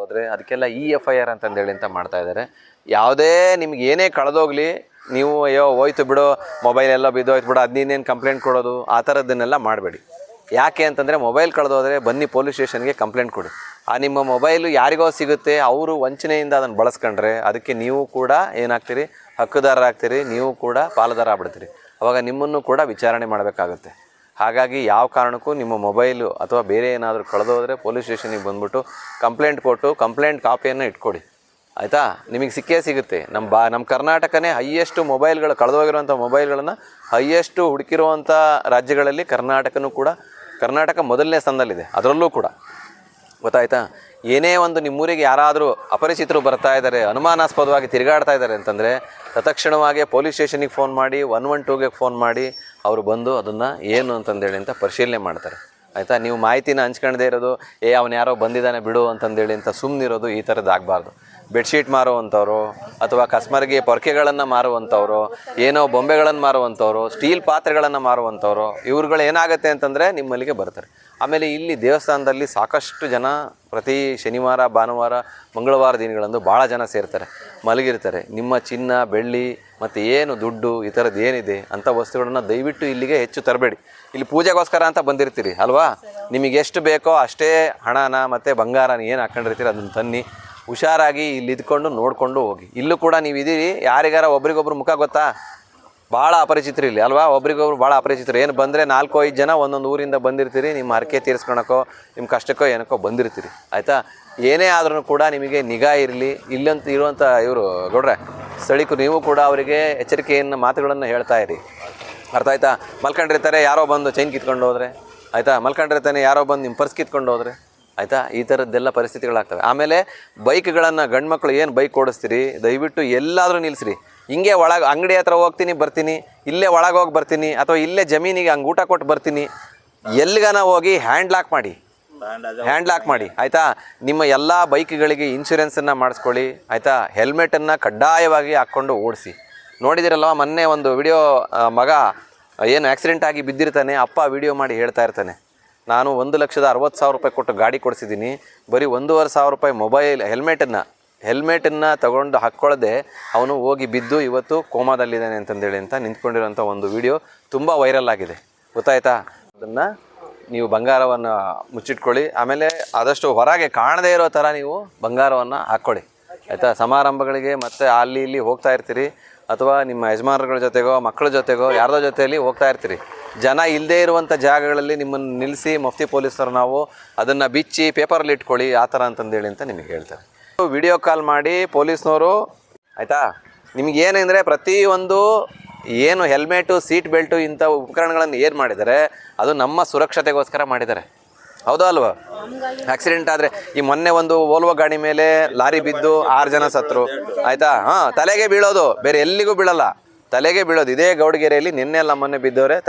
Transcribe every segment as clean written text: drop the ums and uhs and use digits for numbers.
ಹೋದರೆ ಅದಕ್ಕೆಲ್ಲ EFIR ಅಂತಂದೇಳಿ ಅಂತ ಮಾಡ್ತಾ ಇದ್ದಾರೆ. ಯಾವುದೇ ನಿಮ್ಗೆ ಏನೇ ಕಳೆದೋಗ್ಲಿ ನೀವು ಅಯ್ಯೋ ಹೋಯ್ತು ಬಿಡು ಮೊಬೈಲ್ ಎಲ್ಲ ಬಿದ್ದೋಯ್ತು ಬಿಡು ಅದನ್ನೇನು ಕಂಪ್ಲೇಂಟ್ ಕೊಡೋದು ಆ ಥರದ್ದನ್ನೆಲ್ಲ ಮಾಡಬೇಡಿ. ಯಾಕೆ ಅಂತಂದರೆ ಮೊಬೈಲ್ ಕಳೆದೋದ್ರೆ ಬನ್ನಿ ಪೊಲೀಸ್ ಸ್ಟೇಷನ್ಗೆ ಕಂಪ್ಲೇಂಟ್ ಕೊಡಿ. ನಿಮ್ಮ ಮೊಬೈಲು ಯಾರಿಗೋ ಸಿಗುತ್ತೆ, ಅವರು ವಂಚನೆಯಿಂದ ಅದನ್ನು ಬಳಸ್ಕೊಂಡ್ರೆ ಅದಕ್ಕೆ ನೀವು ಕೂಡ ಏನಾಗ್ತೀರಿ, ಹಕ್ಕುದಾರರಾಗ್ತೀರಿ, ನೀವು ಕೂಡ ಪಾಲುದಾರ ಆಗ್ಬಿಡ್ತೀರಿ. ಅವಾಗ ನಿಮ್ಮನ್ನು ಕೂಡ ವಿಚಾರಣೆ ಮಾಡಬೇಕಾಗುತ್ತೆ. ಹಾಗಾಗಿ ಯಾವ ಕಾರಣಕ್ಕೂ ನಿಮ್ಮ ಮೊಬೈಲು ಅಥವಾ ಬೇರೆ ಏನಾದರೂ ಕಳೆದೋದ್ರೆ ಪೊಲೀಸ್ ಸ್ಟೇಷನಿಗೆ ಬಂದುಬಿಟ್ಟು ಕಂಪ್ಲೇಂಟ್ ಕೊಟ್ಟು ಕಂಪ್ಲೇಂಟ್ ಕಾಪಿಯನ್ನು ಇಟ್ಕೊಡಿ, ಆಯಿತಾ? ನಿಮಗೆ ಸಿಕ್ಕೇ ಸಿಗುತ್ತೆ. ನಮ್ಮ ಕರ್ನಾಟಕನೇ ಹೈಯೆಸ್ಟು ಮೊಬೈಲ್ಗಳು ಕಳೆದೋಗಿರುವಂಥ ಮೊಬೈಲ್ಗಳನ್ನು ಹೈಯೆಸ್ಟು ಹುಡುಕಿರುವಂಥ ರಾಜ್ಯಗಳಲ್ಲಿ ಕರ್ನಾಟಕ ಮೊದಲನೇ ಸ್ಥಾನದಲ್ಲಿದೆ. ಅದರಲ್ಲೂ ಕೂಡ ಗೊತ್ತಾಯ್ತಾ? ಏನೇ ಒಂದು ನಿಮ್ಮೂರಿಗೆ ಯಾರಾದರೂ ಅಪರಿಚಿತರು ಬರ್ತಾ ಇದ್ದಾರೆ, ಅನುಮಾನಾಸ್ಪದವಾಗಿ ತಿರುಗಾಡ್ತಾ ಇದ್ದಾರೆ ಅಂತಂದರೆ ತತ್ಕ್ಷಣವಾಗಿ ಪೊಲೀಸ್ ಸ್ಟೇಷನಿಗೆ ಫೋನ್ ಮಾಡಿ 112ಗೆ ಫೋನ್ ಮಾಡಿ ಅವರು ಬಂದು ಅದನ್ನು ಏನು ಅಂತಂದೇಳಿ ಅಂತ ಪರಿಶೀಲನೆ ಮಾಡ್ತಾರೆ, ಆಯಿತಾ? ನೀವು ಮಾಹಿತಿನ ಹಂಚ್ಕೊಂಡೇ ಇರೋದು ಅವನು ಯಾರೋ ಬಂದಿದ್ದಾನೆ ಬಿಡು ಅಂತಂದೇಳಿ ಅಂತ ಸುಮ್ಮನಿರೋದು ಈ ಥರದ್ದು ಆಗಬಾರ್ದು. ಬೆಡ್ಶೀಟ್ ಮಾರುವಂಥವ್ರು ಅಥವಾ ಕಸ್ಮರ್ಗೆ ಪೊರ್ಕೆಗಳನ್ನು ಮಾರುವಂಥವ್ರು, ಏನೋ ಬೊಂಬೆಗಳನ್ನು ಮಾರುವಂಥವ್ರು, ಸ್ಟೀಲ್ ಪಾತ್ರೆಗಳನ್ನು ಮಾರುವಂಥವ್ರು, ಇವ್ರುಗಳು ಏನಾಗುತ್ತೆ ಅಂತಂದರೆ ನಿಮ್ಮಲ್ಲಿಗೆ ಬರ್ತಾರೆ. ಆಮೇಲೆ ಇಲ್ಲಿ ದೇವಸ್ಥಾನದಲ್ಲಿ ಸಾಕಷ್ಟು ಜನ ಪ್ರತಿ ಶನಿವಾರ, ಭಾನುವಾರ, ಮಂಗಳವಾರ ದಿನಗಳಂದು ಭಾಳ ಜನ ಸೇರ್ತಾರೆ, ಮಲಗಿರ್ತಾರೆ. ನಿಮ್ಮ ಚಿನ್ನ, ಬೆಳ್ಳಿ ಮತ್ತು ಏನು ದುಡ್ಡು ಈ ಥರದ್ದು ಏನಿದೆ ಅಂಥ ವಸ್ತುಗಳನ್ನು ದಯವಿಟ್ಟು ಇಲ್ಲಿಗೆ ಹೆಚ್ಚು ತರಬೇಡಿ. ಇಲ್ಲಿ ಪೂಜೆಗೋಸ್ಕರ ಅಂತ ಬಂದಿರ್ತೀರಿ ಅಲ್ವಾ? ನಿಮಗೆ ಎಷ್ಟು ಬೇಕೋ ಅಷ್ಟೇ ಹಣನ ಮತ್ತು ಬಂಗಾರನ ಏನು ಹಾಕ್ಕೊಂಡಿರ್ತೀರಿ ಅದನ್ನು ತನ್ನಿ, ಹುಷಾರಾಗಿ ಇಲ್ಲಿ ಇದ್ಕೊಂಡು ನೋಡಿಕೊಂಡು ಹೋಗಿ. ಇಲ್ಲೂ ಕೂಡ ನೀವು ಇದ್ದೀರಿ, ಯಾರಿಗಾರ ಒಬ್ರಿಗೊಬ್ರು ಮುಖ ಗೊತ್ತಾ? ಭಾಳ ಅಪರಿಚಿತರು ಇಲ್ಲಿ ಅಲ್ವಾ? ಒಬ್ರಿಗೊಬ್ರು ಭಾಳ ಅಪರಿಚಿತರು. ಏನು ಬಂದರೆ 4-5 ಜನ ಒಂದೊಂದು ಊರಿಂದ ಬಂದಿರ್ತೀರಿ, ನಿಮ್ಮ ಹರಕೆ ತೀರಿಸ್ಕೊಳಕ್ಕೋ ನಿಮ್ಮ ಕಷ್ಟಕ್ಕೋ ಏನಕ್ಕೋ ಬಂದಿರ್ತೀರಿ, ಆಯಿತಾ? ಏನೇ ಆದ್ರೂ ಕೂಡ ನಿಮಗೆ ನಿಗಾ ಇರಲಿ. ಇಲ್ಲಂತ ಇರುವಂಥ ಇವರು ಗೌಡ್ರೆ ಸ್ಥಳೀಕರು, ನೀವು ಕೂಡ ಅವರಿಗೆ ಎಚ್ಚರಿಕೆಯನ್ನು ಮಾತುಗಳನ್ನು ಹೇಳ್ತಾ ಇರಿ, ಅರ್ಥ ಆಯ್ತಾ? ಮಲ್ಕೊಂಡಿರ್ತಾರೆ, ಯಾರೋ ಬಂದು ಚೈನ್ ಕಿತ್ಕೊಂಡು ಹೋದರೆ, ಆಯಿತಾ? ಮಲ್ಕೊಂಡಿರ್ತಾನೆ, ಯಾರೋ ಬಂದು ನಿಮ್ಮ ಪರ್ಸ್ ಕಿತ್ಕೊಂಡು ಹೋದರೆ, ಆಯಿತಾ? ಈ ಥರದ್ದೆಲ್ಲ ಪರಿಸ್ಥಿತಿಗಳಾಗ್ತವೆ. ಆಮೇಲೆ ಬೈಕ್ಗಳನ್ನು ಗಂಡು ಮಕ್ಕಳು ಏನು ಬೈಕ್ ಓಡಿಸ್ತೀರಿ ದಯವಿಟ್ಟು ಎಲ್ಲಾದರೂ ನಿಲ್ಲಿಸ್ರಿ. ಹಿಂಗೆ ಒಳಗೆ ಅಂಗಡಿ ಹತ್ರ ಹೋಗ್ತೀನಿ ಬರ್ತೀನಿ, ಇಲ್ಲೇ ಒಳಗೆ ಹೋಗಿ ಬರ್ತೀನಿ, ಅಥವಾ ಇಲ್ಲೇ ಜಮೀನಿಗೆ ಹಂಗೆ ಊಟ ಕೊಟ್ಟು ಬರ್ತೀನಿ, ಎಲ್ಲಿಗಾನ ಹೋಗಿ ಹ್ಯಾಂಡ್ ಲಾಕ್ ಮಾಡಿ, ಆಯಿತಾ? ನಿಮ್ಮ ಎಲ್ಲ ಬೈಕ್ಗಳಿಗೆ ಇನ್ಶೂರೆನ್ಸನ್ನು ಮಾಡಿಸ್ಕೊಳ್ಳಿ, ಆಯಿತಾ? ಹೆಲ್ಮೆಟನ್ನು ಕಡ್ಡಾಯವಾಗಿ ಹಾಕ್ಕೊಂಡು ಓಡಿಸಿ. ನೋಡಿದಿರಲ್ವ ಮೊನ್ನೆ ಒಂದು ವಿಡಿಯೋ, ಮಗ ಏನು ಆಕ್ಸಿಡೆಂಟ್ ಆಗಿ ಬಿದ್ದಿರ್ತಾನೆ, ಅಪ್ಪ ವಿಡಿಯೋ ಮಾಡಿ ಹೇಳ್ತಾ ಇರ್ತಾನೆ, ನಾನು 1,60,000 ರೂಪಾಯಿ ಕೊಟ್ಟು ಗಾಡಿ ಕೊಡಿಸಿದ್ದೀನಿ, ಬರೀ 1,500 ರೂಪಾಯಿ ಹೆಲ್ಮೆಟನ್ನು ತಗೊಂಡು ಹಾಕ್ಕೊಳ್ಳದೆ ಅವನು ಹೋಗಿ ಬಿದ್ದು ಇವತ್ತು ಕೋಮಾದಲ್ಲಿದ್ದಾನೆ ಅಂತಂದೇಳಿ ಅಂತ ನಿಂತ್ಕೊಂಡಿರೋಂಥ ಒಂದು ವಿಡಿಯೋ ತುಂಬ ವೈರಲ್ ಆಗಿದೆ, ಗೊತ್ತಾಯ್ತಾ? ಅದನ್ನು ನೀವು ಬಂಗಾರವನ್ನು ಮುಚ್ಚಿಟ್ಕೊಳ್ಳಿ. ಆಮೇಲೆ ಆದಷ್ಟು ಹೊರಗೆ ಕಾಣದೇ ಇರೋ ಥರ ನೀವು ಬಂಗಾರವನ್ನು ಹಾಕ್ಕೊಳ್ಳಿ, ಆಯಿತಾ? ಸಮಾರಂಭಗಳಿಗೆ ಮತ್ತು ಅಲ್ಲಿ ಇಲ್ಲಿ ಹೋಗ್ತಾ ಇರ್ತೀರಿ, ಅಥವಾ ನಿಮ್ಮ ಯಜಮಾನರುಗಳ ಜೊತೆಗೋ ಮಕ್ಕಳ ಜೊತೆಗೋ ಯಾರ್ದೋ ಜೊತೆಯಲ್ಲಿ ಹೋಗ್ತಾ ಇರ್ತೀರಿ, ಜನ ಇಲ್ಲದೇ ಇರುವಂಥ ಜಾಗಗಳಲ್ಲಿ ನಿಮ್ಮನ್ನು ನಿಲ್ಲಿಸಿ ಮಫ್ತಿ ಪೊಲೀಸರು ನಾವು ಅದನ್ನು ಬಿಚ್ಚಿ ಪೇಪರಲ್ಲಿ ಇಟ್ಕೊಳ್ಳಿ ಆ ಥರ ಅಂತಂದೇಳಿ ಅಂತ ನಿಮಗೆ ಹೇಳ್ತಾರೆ. ವಿಡಿಯೋ ಕಾಲ್ ಮಾಡಿ ಪೊಲೀಸ್ನವರು, ಆಯಿತಾ? ನಿಮಗೇನೆಂದರೆ ಪ್ರತಿಯೊಂದು ಏನು ಹೆಲ್ಮೆಟು, ಸೀಟ್ ಬೆಲ್ಟು ಇಂಥ ಉಪಕರಣಗಳನ್ನು ಏನು ಮಾಡಿದ್ದಾರೆ ಅದು ನಮ್ಮ ಸುರಕ್ಷತೆಗೋಸ್ಕರ ಮಾಡಿದ್ದಾರೆ, ಹೌದಾ ಅಲ್ವಾ? ಆಕ್ಸಿಡೆಂಟ್ ಆದರೆ ಈ ಮೊನ್ನೆ ಒಂದು ವೋಲ್ವೋ ಗಾಡಿ ಮೇಲೆ ಲಾರಿ ಬಿದ್ದು 6 ಜನ ಸತ್ತರು, ಆಯಿತಾ? ತಲೆಗೆ ಬೀಳೋದು, ಬೇರೆ ಎಲ್ಲಿಗೂ ಬೀಳಲ್ಲ, ತಲೆಗೆ ಬೀಳೋದು. ಇದೇ ಗೌಡಗೆರೆಯಲ್ಲಿ ನಿನ್ನೆ ಎಲ್ಲ ಮೊನ್ನೆ ಬಿದ್ದವರೆ.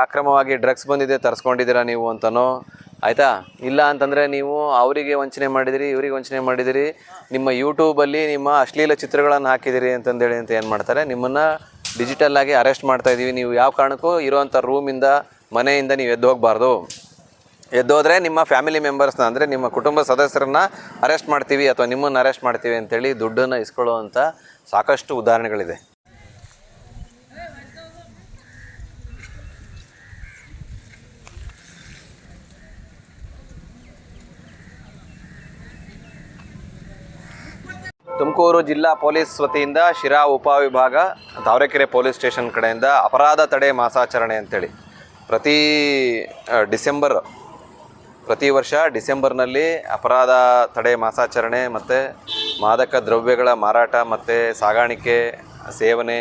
ಅಕ್ರಮವಾಗಿ ಡ್ರಗ್ಸ್ ಬಂದಿದೆ ತರಿಸ್ಕೊಂಡಿದ್ದೀರಾ ನೀವು ಅಂತನೋ, ಆಯಿತಾ? ಇಲ್ಲ ಅಂತಂದರೆ ನೀವು ಅವರಿಗೆ ವಂಚನೆ ಮಾಡಿದಿರಿ, ಇವರಿಗೆ ವಂಚನೆ ಮಾಡಿದಿರಿ, ನಿಮ್ಮ ಯೂಟ್ಯೂಬಲ್ಲಿ ನಿಮ್ಮ ಅಶ್ಲೀಲ ಚಿತ್ರಗಳನ್ನು ಹಾಕಿದಿರಿ ಅಂತಂದೇಳಿ ಅಂತ ಏನು ಮಾಡ್ತಾರೆ, ನಿಮ್ಮನ್ನು ಡಿಜಿಟಲ್ಲಾಗಿ ಅರೆಸ್ಟ್ ಮಾಡ್ತಾಯಿದ್ದೀವಿ. ನೀವು ಯಾವ ಕಾರಣಕ್ಕೂ ಇರೋವಂಥ ರೂಮಿಂದ ಮನೆಯಿಂದ ನೀವು ಎದ್ದು ಹೋಗಬಾರ್ದು. ಎದ್ದೋದ್ರೆ ನಿಮ್ಮ ಫ್ಯಾಮಿಲಿ ಮೆಂಬರ್ಸ್ನ ಅಂದರೆ ನಿಮ್ಮ ಕುಟುಂಬ ಸದಸ್ಯರನ್ನ ಅರೆಸ್ಟ್ ಮಾಡ್ತೀವಿ ಅಥವಾ ನಿಮ್ಮನ್ನು ಅರೆಸ್ಟ್ ಮಾಡ್ತೀವಿ ಅಂತೇಳಿ ದುಡ್ಡನ್ನು ಇಸ್ಕೊಳ್ಳುವಂಥ ಸಾಕಷ್ಟು ಉದಾಹರಣೆಗಳಿದೆ. ತುಮಕೂರು ಜಿಲ್ಲಾ ಪೊಲೀಸ್ ವತಿಯಿಂದ ಶಿರಾ ಉಪವಿಭಾಗ ತಾವರೆಕೆರೆ ಪೊಲೀಸ್ ಸ್ಟೇಷನ್ ಕಡೆಯಿಂದ ಅಪರಾಧ ತಡೆ ಮಾಸಾಚರಣೆ ಅಂತೇಳಿ ಪ್ರತಿ ವರ್ಷ ಡಿಸೆಂಬರ್ನಲ್ಲಿ ಅಪರಾಧ ತಡೆ ಮಾಸಾಚರಣೆ ಮತ್ತು ಮಾದಕ ದ್ರವ್ಯಗಳ ಮಾರಾಟ ಮತ್ತು ಸಾಗಾಣಿಕೆ, ಸೇವನೆ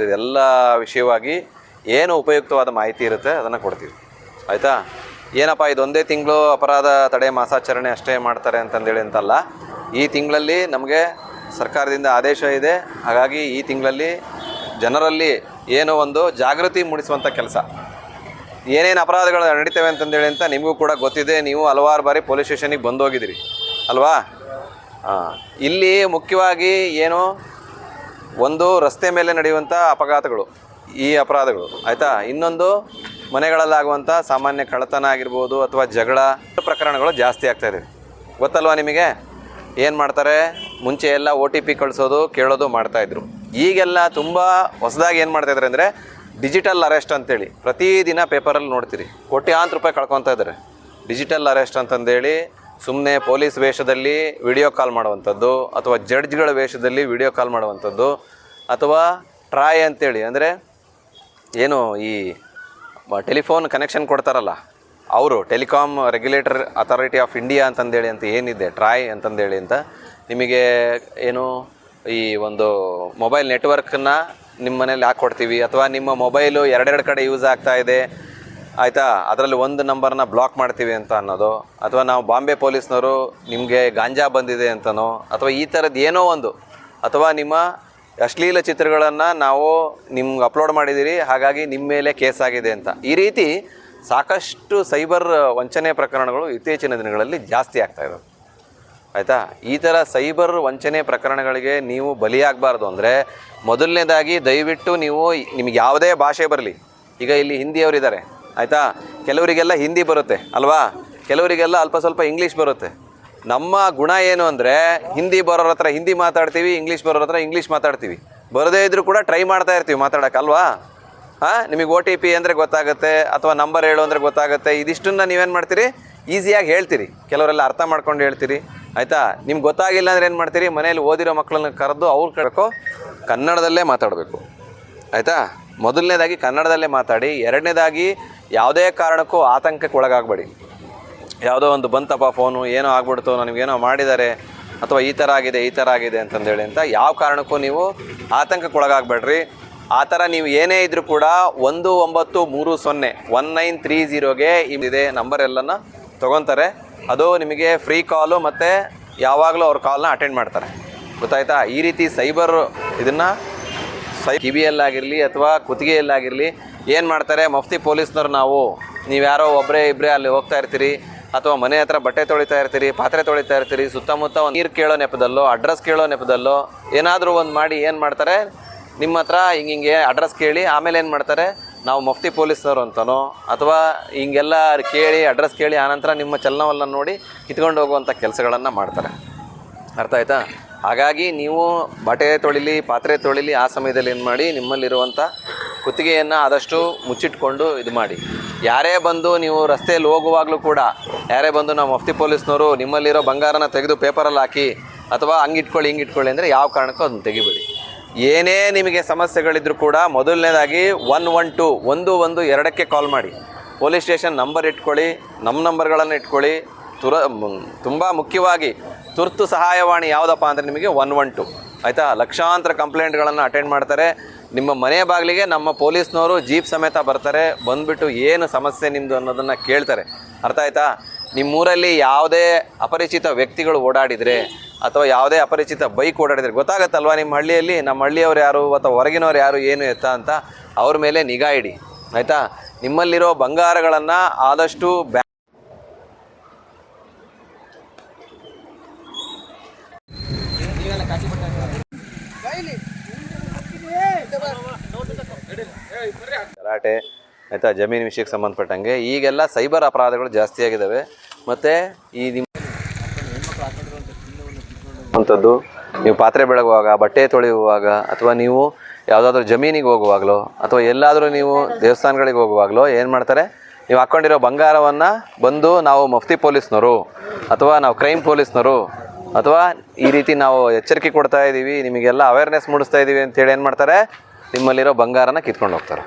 ಇದೆಲ್ಲ ವಿಷಯವಾಗಿ ಏನು ಉಪಯುಕ್ತವಾದ ಮಾಹಿತಿ ಇರುತ್ತೆ ಅದನ್ನು ಕೊಡ್ತೀವಿ, ಆಯಿತಾ? ಏನಪ್ಪ ಇದೊಂದೇ ತಿಂಗಳು ಅಪರಾಧ ತಡೆ ಮಾಸಾಚರಣೆ ಅಷ್ಟೇ ಮಾಡ್ತಾರೆ ಅಂತಂದೇಳಿ ಅಂತಲ್ಲ, ಈ ತಿಂಗಳಲ್ಲಿ ನಮಗೆ ಸರ್ಕಾರದಿಂದ ಆದೇಶ ಇದೆ. ಹಾಗಾಗಿ ಈ ತಿಂಗಳಲ್ಲಿ ಜನರಲ್ಲಿ ಏನೋ ಒಂದು ಜಾಗೃತಿ ಮೂಡಿಸುವಂಥ ಕೆಲಸ, ಏನೇನು ಅಪರಾಧಗಳು ನಡೀತವೆ ಅಂತಂದೇಳಿ ಅಂತ ನಿಮಗೂ ಕೂಡ ಗೊತ್ತಿದೆ. ನೀವು ಹಲವಾರು ಬಾರಿ ಪೊಲೀಸ್ ಸ್ಟೇಷನಿಗೆ ಬಂದೋಗಿದ್ದೀರಿ ಅಲ್ವಾ? ಇಲ್ಲಿ ಮುಖ್ಯವಾಗಿ ಏನು ಒಂದು ರಸ್ತೆ ಮೇಲೆ ನಡೆಯುವಂಥ ಅಪಘಾತಗಳು, ಈ ಅಪರಾಧಗಳು ಆಯಿತಾ. ಇನ್ನೊಂದು ಮನೆಗಳಲ್ಲಾಗುವಂಥ ಸಾಮಾನ್ಯ ಕಳ್ಳತನ ಆಗಿರ್ಬೋದು ಅಥವಾ ಜಗಳ ಪ್ರಕರಣಗಳು ಜಾಸ್ತಿ ಆಗ್ತಾಯಿದೆ. ಗೊತ್ತಲ್ವಾ ನಿಮಗೆ? ಏನು ಮಾಡ್ತಾರೆ, ಮುಂಚೆ ಎಲ್ಲ OTP ಕಳಿಸೋದು ಕೇಳೋದು ಮಾಡ್ತಾಯಿದ್ರು. ಈಗೆಲ್ಲ ತುಂಬ ಹೊಸದಾಗಿ ಏನು ಮಾಡ್ತಾಯಿದ್ದಾರೆ ಅಂದರೆ ಡಿಜಿಟಲ್ ಅರೆಸ್ಟ್ ಅಂತೇಳಿ ಪ್ರತಿದಿನ ಪೇಪರಲ್ಲಿ ನೋಡ್ತೀರಿ, ಕೋಟ್ಯಾಂತರ ರೂಪಾಯಿ ಕಳ್ಕೊತಾ ಇದ್ದಾರೆ. ಡಿಜಿಟಲ್ ಅರೆಸ್ಟ್ ಅಂತಂದೇಳಿ ಸುಮ್ಮನೆ ಪೊಲೀಸ್ ವೇಷದಲ್ಲಿ ವಿಡಿಯೋ ಕಾಲ್ ಮಾಡುವಂಥದ್ದು ಅಥವಾ ಜಡ್ಜ್ಗಳ ವೇಷದಲ್ಲಿ ವಿಡಿಯೋ ಕಾಲ್ ಮಾಡುವಂಥದ್ದು ಅಥವಾ ಟ್ರಾಯ್ ಅಂತೇಳಿ ಅಂದರೆ ಏನು ಈ ಟೆಲಿಫೋನ್ ಕನೆಕ್ಷನ್ ಕೊಡ್ತಾರಲ್ಲ ಅವರು, telecom regulator authority of India ಅಂತಂದೇಳಿ ಅಂತ ಏನಿದೆ, ಟ್ರಾಯ್ ಅಂತಂದೇಳಿ ಅಂತ ನಿಮಗೆ ಏನು ಈ ಒಂದು ಮೊಬೈಲ್ ನೆಟ್ವರ್ಕನ್ನ ನಿಮ್ಮ ಮನೇಲಿ ಹಾಕ್ಕೊಡ್ತೀವಿ ಅಥವಾ ನಿಮ್ಮ ಮೊಬೈಲು ಎರಡೆರಡು ಕಡೆ ಯೂಸ್ ಆಗ್ತಾ ಇದೆ ಆಯಿತಾ, ಅದರಲ್ಲಿ ಒಂದು ನಂಬರ್ನ ಬ್ಲಾಕ್ ಮಾಡ್ತೀವಿ ಅಂತ ಅನ್ನೋದು, ಅಥವಾ ನಾವು ಬಾಂಬೆ ಪೊಲೀಸ್ನವರು ನಿಮಗೆ ಗಾಂಜಾ ಬಂದಿದೆ ಅಂತನೋ ಅಥವಾ ಈ ಥರದ್ದು ಏನೋ ಒಂದು, ಅಥವಾ ನಿಮ್ಮ ಅಶ್ಲೀಲ ಚಿತ್ರಗಳನ್ನು ನಾವು ನಿಮ್ಗೆ ಅಪ್ಲೋಡ್ ಮಾಡಿದ್ದೀರಿ ಹಾಗಾಗಿ ನಿಮ್ಮ ಮೇಲೆ ಕೇಸ್ ಆಗಿದೆ ಅಂತ. ಈ ರೀತಿ ಸಾಕಷ್ಟು ಸೈಬರ್ ವಂಚನೆ ಪ್ರಕರಣಗಳು ಇತ್ತೀಚಿನ ದಿನಗಳಲ್ಲಿ ಜಾಸ್ತಿ ಆಗ್ತಾಯಿದ್ದಾವೆ ಆಯಿತಾ. ಈ ಥರ ಸೈಬರ್ ವಂಚನೆ ಪ್ರಕರಣಗಳಿಗೆ ನೀವು ಬಲಿಯಾಗಬಾರ್ದು ಅಂದರೆ ಮೊದಲನೇದಾಗಿ ದಯವಿಟ್ಟು ನೀವು ನಿಮಗೆ ಯಾವುದೇ ಭಾಷೆ ಬರಲಿ, ಈಗ ಇಲ್ಲಿ ಹಿಂದಿಯವರಿದ್ದಾರೆ ಆಯಿತಾ, ಕೆಲವರಿಗೆಲ್ಲ ಹಿಂದಿ ಬರುತ್ತೆ ಅಲ್ವಾ, ಕೆಲವರಿಗೆಲ್ಲ ಅಲ್ಪ ಸ್ವಲ್ಪ ಇಂಗ್ಲೀಷ್ ಬರುತ್ತೆ. ನಮ್ಮ ಗುಣ ಏನು ಅಂದರೆ ಹಿಂದಿ ಬರೋರ ಹತ್ರ ಹಿಂದಿ ಮಾತಾಡ್ತೀವಿ, ಇಂಗ್ಲೀಷ್ ಬರೋರ ಹತ್ರ ಇಂಗ್ಲೀಷ್ ಮಾತಾಡ್ತೀವಿ, ಬರದೇ ಇದ್ದರೂ ಕೂಡ ಟ್ರೈ ಮಾಡ್ತಾ ಇರ್ತೀವಿ ಮಾತಾಡೋಕ್ಕಲ್ವಾ. ನಿಮಗೆ OTP ಅಂದರೆ ಗೊತ್ತಾಗುತ್ತೆ ಅಥವಾ ನಂಬರ್ ಹೇಳು ಅಂದರೆ ಗೊತ್ತಾಗುತ್ತೆ. ಇದಿಷ್ಟನ್ನು ನೀವೇನು ಮಾಡ್ತೀರಿ, ಈಸಿಯಾಗಿ ಹೇಳ್ತೀರಿ, ಕೆಲವರೆಲ್ಲ ಅರ್ಥ ಮಾಡ್ಕೊಂಡು ಹೇಳ್ತೀರಿ ಆಯಿತಾ. ನಿಮ್ಗೆ ಗೊತ್ತಾಗಿಲ್ಲ ಅಂದರೆ ಏನು ಮಾಡ್ತೀರಿ, ಮನೇಲಿ ಓದಿರೋ ಮಕ್ಕಳನ್ನ ಕರೆದು ಅವ್ರು ಕೇಳಬೇಕು, ಕನ್ನಡದಲ್ಲೇ ಮಾತಾಡಬೇಕು ಆಯಿತಾ. ಮೊದಲನೇದಾಗಿ ಕನ್ನಡದಲ್ಲೇ ಮಾತಾಡಿ. ಎರಡನೇದಾಗಿ ಯಾವುದೇ ಕಾರಣಕ್ಕೂ ಆತಂಕಕ್ಕೆ ಒಳಗಾಗಬೇಡಿ. ಯಾವುದೋ ಒಂದು ಬಂತಪ್ಪ ಫೋನು, ಏನೋ ಆಗ್ಬಿಡ್ತು, ನನಗೇನೋ ಮಾಡಿದ್ದಾರೆ ಅಥವಾ ಈ ಥರ ಆಗಿದೆ ಅಂತಂದೇಳಿ ಅಂತ ಯಾವ ಕಾರಣಕ್ಕೂ ನೀವು ಆತಂಕಕ್ಕೆ ಒಳಗಾಗಬೇಡ್ರಿ. ಆ ಥರ ನೀವು ಏನೇ ಇದ್ದರೂ ಕೂಡ 1930 1930ಗೆ ಇದೆ ನಂಬರ್ ಎಲ್ಲನ ತೊಗೊತಾರೆ. ಅದು ನಿಮಗೆ ಫ್ರೀ ಕಾಲು ಮತ್ತು ಯಾವಾಗಲೂ ಅವ್ರ ಕಾಲ್ನ ಅಟೆಂಡ್ ಮಾಡ್ತಾರೆ, ಗೊತ್ತಾಯ್ತಾ. ಈ ರೀತಿ ಸೈಬರ್ ಇದನ್ನು ಕಿವಿಯಲ್ಲಾಗಿರಲಿ ಅಥವಾ ಕುತ್ತಿಗೆಯಲ್ಲಾಗಿರಲಿ ಏನು ಮಾಡ್ತಾರೆ, ಮಫ್ತಿ ಪೊಲೀಸ್ನವ್ರು ನೀವು ಯಾರೋ ಒಬ್ಬರೇ ಇಬ್ಬರೇ ಅಲ್ಲಿ ಹೋಗ್ತಾ ಇರ್ತೀರಿ ಅಥವಾ ಮನೆ ಹತ್ರ ಬಟ್ಟೆ ತೊಳಿತಾ ಇರ್ತೀರಿ, ಪಾತ್ರೆ ತೊಳಿತಾ ಇರ್ತೀರಿ, ಸುತ್ತಮುತ್ತ ಒಂದು ನೀರು ಕೇಳೋ ನೆಪದಲ್ಲೋ ಅಡ್ರೆಸ್ ಕೇಳೋ ನೆಪದಲ್ಲೋ ಏನಾದರೂ ಒಂದು ಮಾಡಿ ಏನು ಮಾಡ್ತಾರೆ, ನಿಮ್ಮ ಹತ್ರ ಹಿಂಗೆ ಅಡ್ರೆಸ್ ಕೇಳಿ ಆಮೇಲೆ ಏನು ಮಾಡ್ತಾರೆ, ನಾವು ಮಫ್ತಿ ಪೊಲೀಸ್ನವರು ಅಂತನೋ ಅಥವಾ ಹಿಂಗೆಲ್ಲ ಕೇಳಿ ಅಡ್ರೆಸ್ ಕೇಳಿ ಆನಂತರ ನಿಮ್ಮ ಚಲನವಲನ ನೋಡಿ ಕಿತ್ಕೊಂಡು ಹೋಗುವಂಥ ಕೆಲಸಗಳನ್ನು ಮಾಡ್ತಾರೆ, ಅರ್ಥ ಆಯ್ತಾ. ಹಾಗಾಗಿ ನೀವು ಬಟ್ಟೆ ತೊಳಿಲಿ ಪಾತ್ರೆ ತೊಳಿಲಿ ಆ ಸಮಯದಲ್ಲಿ ಏನು ಮಾಡಿ, ನಿಮ್ಮಲ್ಲಿರುವಂಥ ಕುತ್ತಿಗೆಯನ್ನು ಆದಷ್ಟು ಮುಚ್ಚಿಟ್ಕೊಂಡು ಇದು ಮಾಡಿ. ಯಾರೇ ಬಂದು ನೀವು ರಸ್ತೆಯಲ್ಲಿ ಹೋಗುವಾಗಲೂ ಕೂಡ ಯಾರೇ ಬಂದು ನಾವು ಮಫ್ತಿ ಪೊಲೀಸ್ನವರು ನಿಮ್ಮಲ್ಲಿರೋ ಬಂಗಾರನ ತೆಗೆದು ಪೇಪರಲ್ಲಿ ಹಾಕಿ ಅಥವಾ ಹಂಗಿಟ್ಕೊಳ್ಳಿ ಹಿಂಗಿಟ್ಕೊಳ್ಳಿ ಅಂದರೆ ಯಾವ ಕಾರಣಕ್ಕೂ ಅದನ್ನು ತೆಗಿಬೇಡಿ. ಏನೇ ನಿಮಗೆ ಸಮಸ್ಯೆಗಳಿದ್ರೂ ಕೂಡ ಮೊದಲನೇದಾಗಿ 112 ಕಾಲ್ ಮಾಡಿ. ಪೊಲೀಸ್ ಸ್ಟೇಷನ್ ನಂಬರ್ ಇಟ್ಕೊಳ್ಳಿ, ನಮ್ಮ ನಂಬರ್ಗಳನ್ನು ಇಟ್ಕೊಳ್ಳಿ. ತುಂಬ ಮುಖ್ಯವಾಗಿ ತುರ್ತು ಸಹಾಯವಾಣಿ ಯಾವುದಪ್ಪ ಅಂದರೆ ನಿಮಗೆ 112 ಆಯಿತಾ. ಲಕ್ಷಾಂತರ ಕಂಪ್ಲೇಂಟ್ಗಳನ್ನು ಅಟೆಂಡ್ ಮಾಡ್ತಾರೆ. ನಿಮ್ಮ ಮನೆ ಬಾಗಿಲಿಗೆ ನಮ್ಮ ಪೊಲೀಸ್ನವರು ಜೀಪ್ ಸಮೇತ ಬರ್ತಾರೆ, ಬಂದುಬಿಟ್ಟು ಏನು ಸಮಸ್ಯೆ ನಿಮ್ಮದು ಅನ್ನೋದನ್ನು ಕೇಳ್ತಾರೆ, ಅರ್ಥ ಆಯ್ತಾ. ನಿಮ್ಮೂರಲ್ಲಿ ಯಾವುದೇ ಅಪರಿಚಿತ ವ್ಯಕ್ತಿಗಳು ಓಡಾಡಿದರೆ ಅಥವಾ ಯಾವುದೇ ಅಪರಿಚಿತ ಬೈಕ್ ಓಡಾಡಿದರೆ ಗೊತ್ತಾಗತ್ತಲ್ವ ನಿಮ್ಮ ಹಳ್ಳಿಯಲ್ಲಿ, ನಮ್ಮ ಹಳ್ಳಿಯವ್ರು ಯಾರು ಅಥವಾ ಹೊರಗಿನವ್ರು ಯಾರು ಏನು ಎತ್ತ ಅಂತ ಅವ್ರ ಮೇಲೆ ನಿಗಾ ಇಡಿ ಆಯಿತಾ. ನಿಮ್ಮಲ್ಲಿರೋ ಬಂಗಾರಗಳನ್ನು ಆದಷ್ಟು ಗಲಾಟೆ ಆಯಿತಾ, ಜಮೀನು ವಿಷಯಕ್ಕೆ ಸಂಬಂಧಪಟ್ಟಂಗೆ ಈಗೆಲ್ಲ ಸೈಬರ್ ಅಪರಾಧಗಳು ಜಾಸ್ತಿ ಆಗಿದ್ದಾವೆ. ಮತ್ತು ಈ ಅಂಥದ್ದು ನೀವು ಪಾತ್ರೆ ಬೆಳಗುವಾಗ, ಬಟ್ಟೆ ತೊಳೆಯುವಾಗ ಅಥವಾ ನೀವು ಯಾವುದಾದ್ರೂ ಜಮೀನಿಗೆ ಹೋಗುವಾಗಲೋ ಅಥವಾ ಎಲ್ಲಾದರೂ ನೀವು ದೇವಸ್ಥಾನಗಳಿಗೆ ಹೋಗುವಾಗಲೋ ಏನು ಮಾಡ್ತಾರೆ, ನೀವು ಹಾಕ್ಕೊಂಡಿರೋ ಬಂಗಾರವನ್ನು ಬಂದು ನಾವು ಮಫ್ತಿ ಪೊಲೀಸ್ನವರು ಅಥವಾ ನಾವು ಕ್ರೈಮ್ ಪೊಲೀಸ್ನವರು ಅಥವಾ ಈ ರೀತಿ ನಾವು ಎಚ್ಚರಿಕೆ ಕೊಡ್ತಾ ಇದ್ದೀವಿ, ನಿಮಗೆಲ್ಲ ಅವೇರ್ನೆಸ್ ಮೂಡಿಸ್ತಾ ಇದ್ದೀವಿ ಅಂತೇಳಿ ಏನು ಮಾಡ್ತಾರೆ, ನಿಮ್ಮಲ್ಲಿರೋ ಬಂಗಾರನ ಕಿತ್ಕೊಂಡು ಹೋಗ್ತಾರೆ.